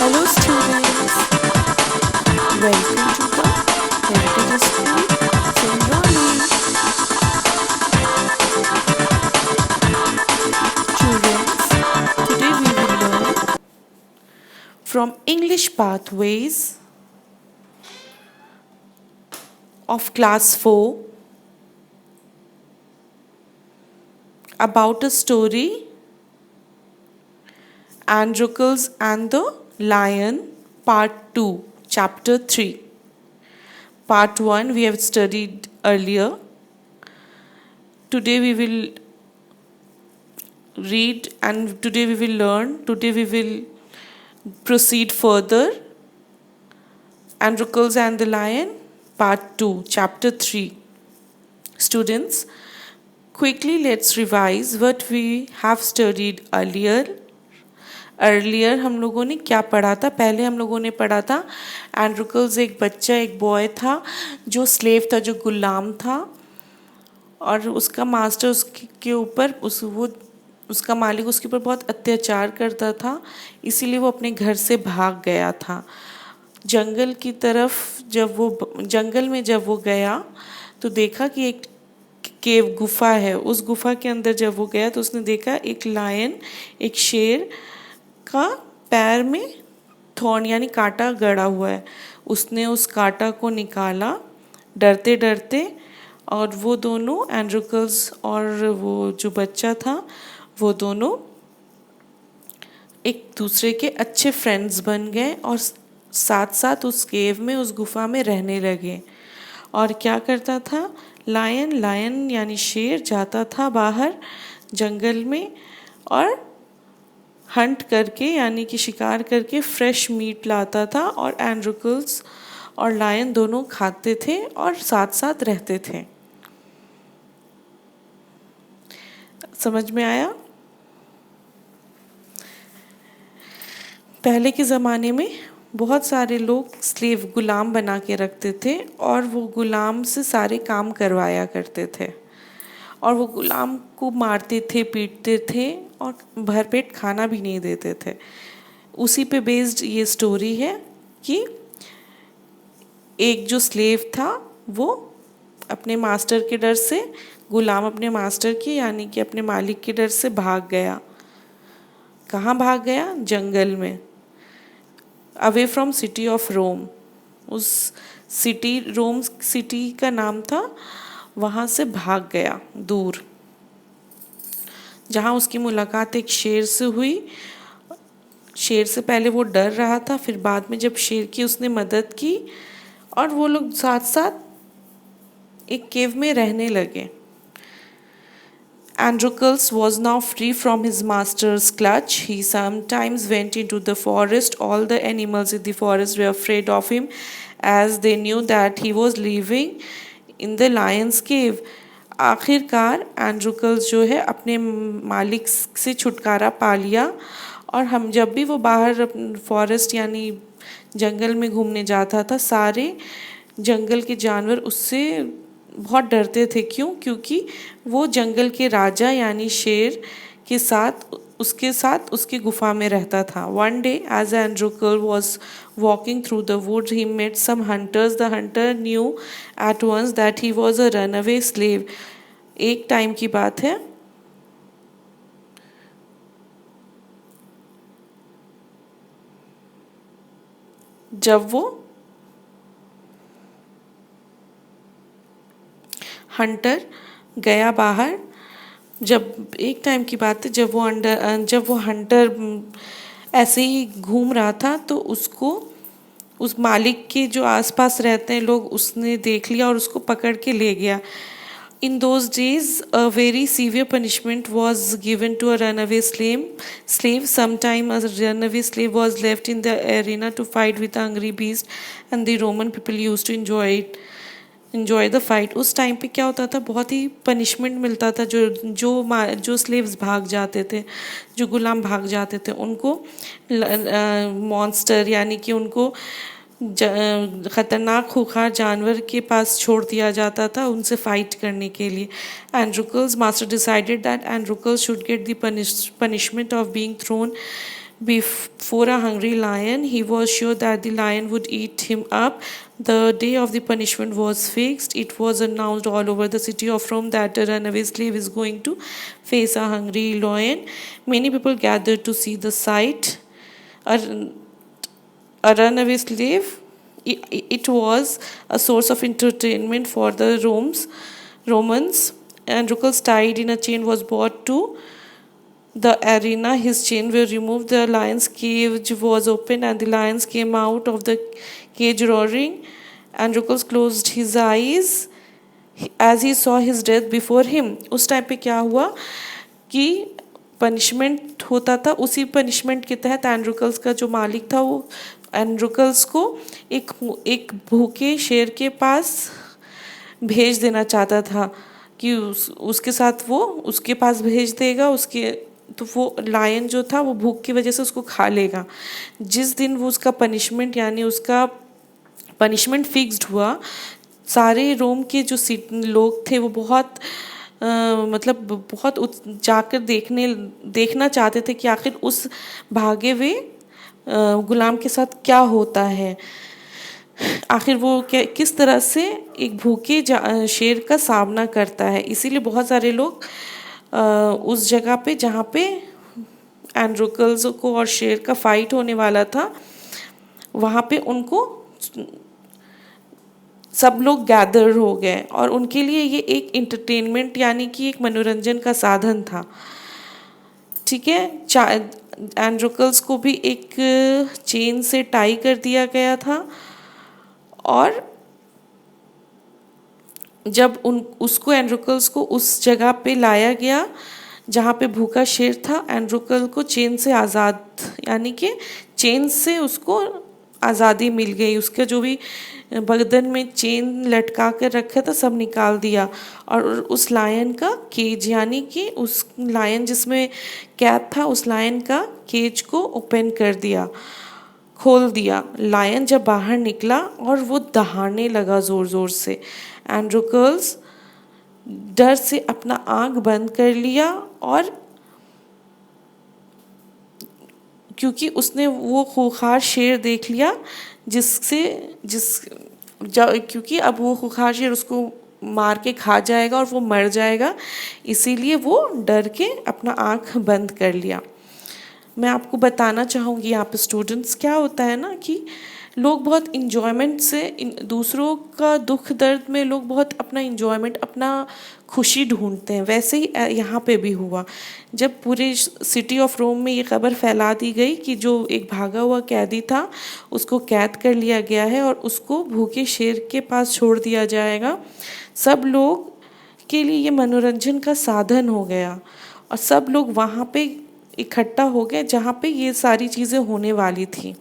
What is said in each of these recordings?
Hello students, welcome to the Heritage School Singrauli. Students, today we will learn from English Pathways of class 4 about a story Androcles and the Lion part 2 chapter 3. Part 1 we have studied earlier. Today we will read and today we will learn. Today we will proceed further. Androcles and the Lion part 2 chapter 3. Students, quickly let's revise what we have studied earlier हम लोगों ने क्या पढ़ा था. पहले हम लोगों ने पढ़ा था एंड्रोकल्स एक बच्चा, एक बॉय था जो स्लेव था, जो गुलाम था, और उसका मास्टर उसके ऊपर उसका मालिक उसके ऊपर बहुत अत्याचार करता था, इसीलिए वो अपने घर से भाग गया था. जंगल की तरफ जंगल में जब वो गया तो देखा कि एक केव गुफा है. उस गुफा के अंदर जब वो गया तो उसने देखा एक लायन, एक शेर का पैर में थॉर्न यानी कांटा गड़ा हुआ है. उसने उस कांटा को निकाला डरते डरते, और वो दोनों एंड्रोकल्स और वो जो बच्चा था वो दोनों एक दूसरे के अच्छे फ्रेंड्स बन गए और साथ साथ उस केव में, उस गुफा में रहने लगे. और क्या करता था लायन यानी शेर जाता था बाहर जंगल में और हंट करके यानी कि शिकार करके फ्रेश मीट लाता था, और एंड्रोकल्स और लायन दोनों खाते थे और साथ साथ रहते थे. समझ में आया? पहले के ज़माने में बहुत सारे लोग स्लेव गुलाम बना के रखते थे और वो गुलाम से सारे काम करवाया करते थे, और वो गुलाम को मारते थे, पीटते थे और भरपेट खाना भी नहीं देते थे. उसी पे बेस्ड ये स्टोरी है कि एक जो स्लेव था वो अपने मास्टर के डर से, गुलाम अपने मास्टर के यानी कि अपने मालिक के डर से भाग गया. कहाँ भाग गया? जंगल में, away from city of Rome. उस सिटी, रोम सिटी का नाम था, वहाँ से भाग गया दूर, जहाँ उसकी मुलाकात एक शेर से हुई. शेर से पहले वो डर रहा था, फिर बाद में जब शेर की उसने मदद की और वो लोग साथ साथ एक केव में रहने लगे. Androcles was now free from his master's clutch. He sometimes went into the forest. All the animals in the forest were afraid of him, as they knew that he was living in the lion's cave. आखिरकार एंड्रोकल्स जो है अपने मालिक से छुटकारा पा लिया, और हम जब भी वो बाहर फॉरेस्ट यानी जंगल में घूमने जाता था, सारे जंगल के जानवर उससे बहुत डरते थे. क्यों? क्योंकि वो जंगल के राजा यानी शेर के साथ उसकी गुफा में रहता था. One day as Androcles was walking through the wood he met some hunters. The hunter knew at once that he was a runaway slave. एक टाइम की बात है, जब वो हंटर गया बाहर. जब एक टाइम की बात है, जब वो हंटर ऐसे ही घूम रहा था तो उसको उस मालिक के जो आसपास रहते हैं लोग, उसने देख लिया और उसको पकड़ के ले गया. In those days, a very severe punishment was given to a runaway slave. Sometime a runaway slave was left in the arena to fight with hungry beasts, and the Roman people used to enjoy the fight. उस time पे क्या होता था, बहुत ही punishment मिलता था. जो slaves भाग जाते थे, जो गुलाम भाग जाते थे, उनको मॉन्स्टर यानी कि उनको ख़तरनाक खूंखार जानवर के पास छोड़ दिया जाता था उनसे फाइट करने के लिए. Androcles' master decided that Androcles should get the punishment of being thrown before a hungry lion. He was sure that the lion would eat him up. The day of the punishment was fixed. It was announced all over the city of Rome that a runaway slave is going to face a hungry lion. Many people gathered to see the sight. A runaway slave, it was a source of entertainment for the Romans. Androcles, tied in a chain, was brought to the arena. His chain were removed, the lion's cage was opened, and the lions came out of the cage roaring. Androcles closed his eyes as he saw his death before him. उस time पे क्या हुआ कि punishment होता था, उसी punishment के तहत एंड्रोकल्स का जो मालिक था वो एंड्रोकल्स को एक भूखे शेर के पास भेज देना चाहता था कि उसके साथ वो उसके पास भेज देगा, उसके तो वो लायन जो था वो भूख की वजह से उसको खा लेगा. जिस दिन वो उसका पनिशमेंट यानी उसका पनिशमेंट फिक्स्ड हुआ, सारे रोम के जो लोग थे वो बहुत मतलब बहुत जाकर देखना चाहते थे कि आखिर उस भागे हुए गुलाम के साथ क्या होता है, आखिर वो किस तरह से एक भूखे शेर का सामना करता है. इसीलिए बहुत सारे लोग उस जगह पे जहाँ पे एंड्रोकल्स को और शेर का फाइट होने वाला था वहाँ पे उनको सब लोग गैदर हो गए और उनके लिए ये एक इंटरटेनमेंट यानी कि एक मनोरंजन का साधन था. ठीक है, एंड्रोकल्स को भी एक चेन से टाई कर दिया गया था और जब उसको एंड्रोकल्स को उस जगह पे लाया गया जहाँ पे भूखा शेर था, एंड्रोकल को चेन से आज़ाद यानी कि चेन से उसको आज़ादी मिल गई. उसका जो भी बदन में चेन लटका कर रखा था सब निकाल दिया और उस लायन का केज यानी कि उस लायन जिसमें कैद था उस लायन का केज को ओपन कर दिया, खोल दिया. लायन जब बाहर निकला और वो दहाड़ने लगा ज़ोर ज़ोर से. एंड्रोकल्स डर से अपना आँख बंद कर लिया और क्योंकि उसने वो खूंखार शेर देख लिया क्योंकि अब वो खूंखार शेर उसको मार के खा जाएगा और वो मर जाएगा, इसीलिए वो डर के अपना आँख बंद कर लिया. मैं आपको बताना चाहूँगी यहाँ पे स्टूडेंट्स, क्या होता है ना कि लोग बहुत इंजॉयमेंट से दूसरों का दुख दर्द में लोग बहुत अपना इंजॉयमेंट अपना खुशी ढूंढते हैं. वैसे ही यहाँ पे भी हुआ. जब पूरे सिटी ऑफ रोम में ये खबर फैला दी गई कि जो एक भागा हुआ कैदी था उसको कैद कर लिया गया है और उसको भूखे शेर के पास छोड़ दिया जाएगा, सब लोग के लिए ये मनोरंजन का साधन हो गया और सब लोग वहाँ पे इकट्ठा हो गए जहाँ पे ये सारी चीज़ें होने वाली थी.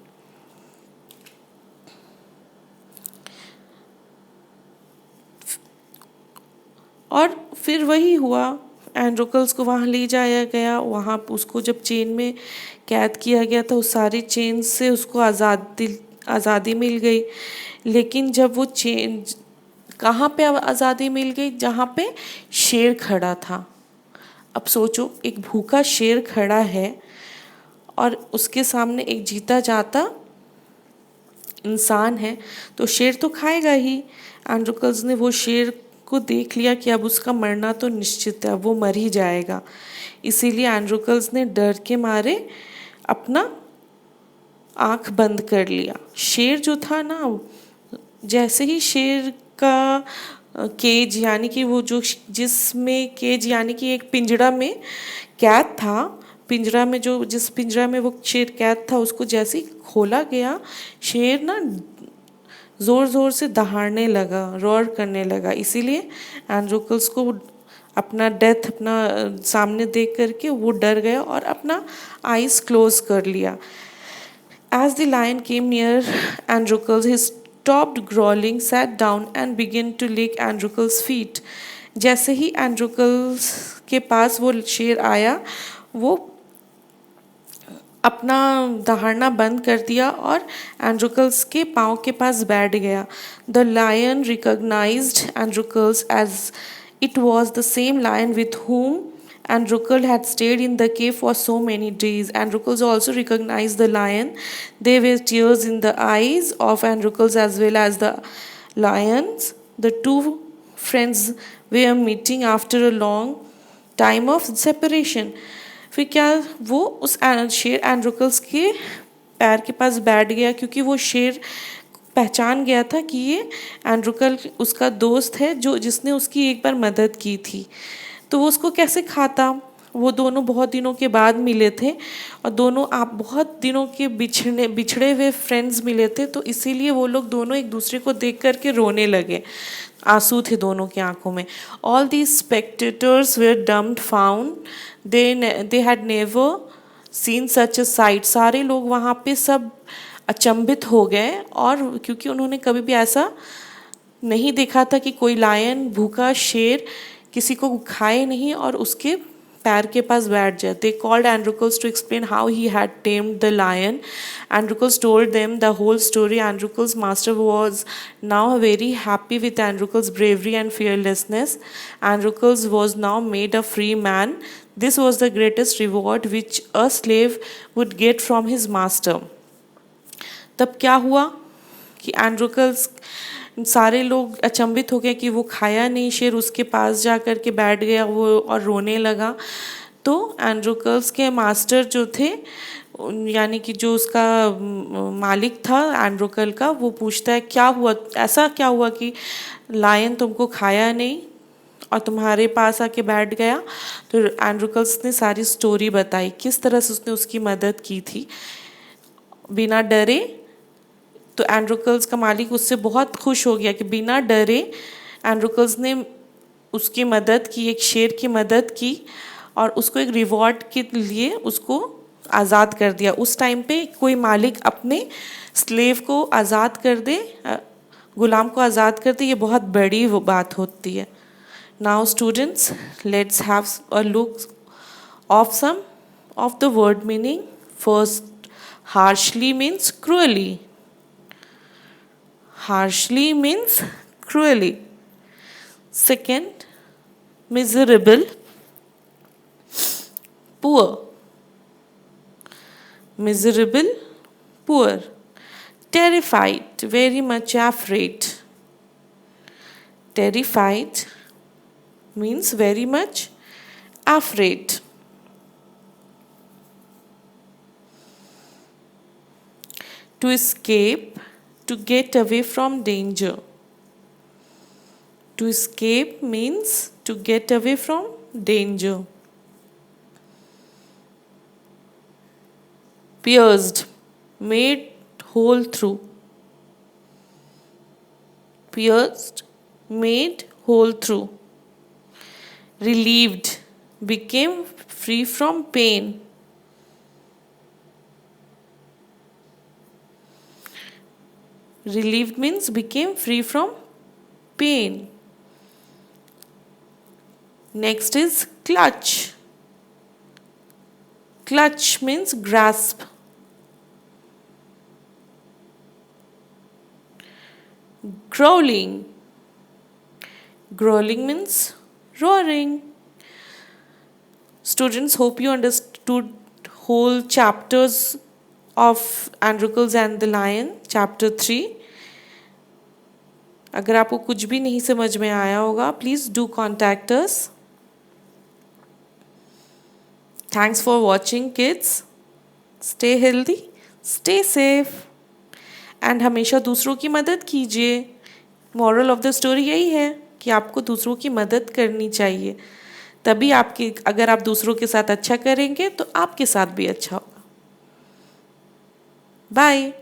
और फिर वही हुआ, एंड्रोकल्स को वहाँ ले जाया गया, वहाँ उसको जब चेन में कैद किया गया था उस सारी चेन से उसको आज़ादी मिल गई. लेकिन जब वो चेन कहाँ पे आज़ादी मिल गई, जहाँ पे शेर खड़ा था. अब सोचो, एक भूखा शेर खड़ा है और उसके सामने एक जीता जाता इंसान है, तो शेर तो खाएगा ही. एंड्रोकल्स ने वो शेर को देख लिया कि अब उसका मरना तो निश्चित है, अब वो मर ही जाएगा. इसीलिए एंड्रोकल्स ने डर के मारे अपना आँख बंद कर लिया. शेर जो था ना, जैसे ही शेर का केज यानी कि वो जो जिसमें केज यानी कि एक पिंजरा में कैद था, पिंजरा में जिस पिंजरा में वो शेर कैद था उसको जैसे ही खोला गया, शेर ना ज़ोर ज़ोर से दहाड़ने लगा, रोर करने लगा. इसीलिए एंड्रोकल्स को अपना डेथ अपना सामने देख करके वो डर गया और अपना आइज़ क्लोज कर लिया. As the lion came near Androcles, he stopped growling, sat down and began to lick Androcles' feet. जैसे ही एंड्रोकल्स के पास वो शेर आया, वो अपना दहाड़ना बंद कर दिया और एंड्रोकल्स के पाँव के पास बैठ गया. The lion recognized Androcles as it was the same lion with whom and Rukul had stayed in the cave for so many days. And Rukuls also recognized the lion. There were tears in the eyes of Rukuls as well as the lions. The two friends were meeting after a long time of separation. फिर क्या वो उस शेर एंड्रुकल्स के पैर के पास बैठ गया, क्योंकि वो शेर पहचान गया था कि ये एंड्रुकल उसका दोस्त है जो जिसने उसकी एक बार मदद की थी, तो वो उसको कैसे खाता। वो दोनों बहुत दिनों के बाद मिले थे और दोनों आप बहुत दिनों के बिछड़े हुए फ्रेंड्स मिले थे, तो इसीलिए वो लोग दोनों एक दूसरे को देख कर के रोने लगे। आंसू थे दोनों की आंखों में। All these spectators were dumbfounded they had never seen such a sight. सारे लोग वहाँ पे सब अचंभित हो गए, और क्योंकि उन्होंने कभी भी ऐसा नहीं देखा था कि कोई लायन भूखा शेर किसी को खाए नहीं और उसके पैर के पास बैठ जाए। They called Androcles to explain how he had tamed the lion. Androcles told them the whole story. Androcles' master was now very happy with Androcles' bravery and fearlessness. Androcles was now made a free man. This was the greatest reward which a slave would get from his master. तब क्या हुआ कि एंड्रोकल्स सारे लोग अचंभित हो गए कि वो खाया नहीं शेर, उसके पास जा कर के बैठ गया वो और रोने लगा। तो एंड्रोकल्स के मास्टर जो थे, यानी कि जो उसका मालिक था एंड्रोकल का, वो पूछता है क्या हुआ, ऐसा क्या हुआ कि लायन तुमको खाया नहीं और तुम्हारे पास आके बैठ गया। तो एंड्रोकल्स ने सारी स्टोरी बताई, किस तरह से उसने उसकी मदद की थी बिना डरे। तो एंड्रोकल्स का मालिक उससे बहुत खुश हो गया कि बिना डरे एंड्रोकल्स ने उसकी मदद की, एक शेर की मदद की और उसको एक रिवॉर्ड के लिए उसको आज़ाद कर दिया। उस टाइम पे कोई मालिक अपने स्लेव को आज़ाद कर दे, गुलाम को आज़ाद कर दे, ये बहुत बड़ी वो बात होती है। Now students, let's have a look of some of the word meaning. First, harshly means cruelly. Harshly means cruelly. Second, miserable, poor. Miserable, poor. Terrified, very much afraid. Terrified means very much afraid. To escape, to get away from danger. To escape means to get away from danger. Pierced, made whole through. Pierced, made whole through. Relieved, became free from pain. Relieved means became free from pain. Next is clutch. Clutch means grasp. Growling. Growling means roaring. Students, hope you understood whole chapters of Androcles and the Lion, chapter 3. अगर आपको कुछ भी नहीं समझ में आया होगा, please do contact us. Thanks for watching, kids. Stay healthy, stay safe, and हमेशा दूसरों की मदद कीजिए। Moral of the story यही है कि आपको दूसरों की मदद करनी चाहिए, तभी आपकी, अगर आप दूसरों के साथ अच्छा करेंगे तो आपके साथ भी अच्छा होगा। Bye.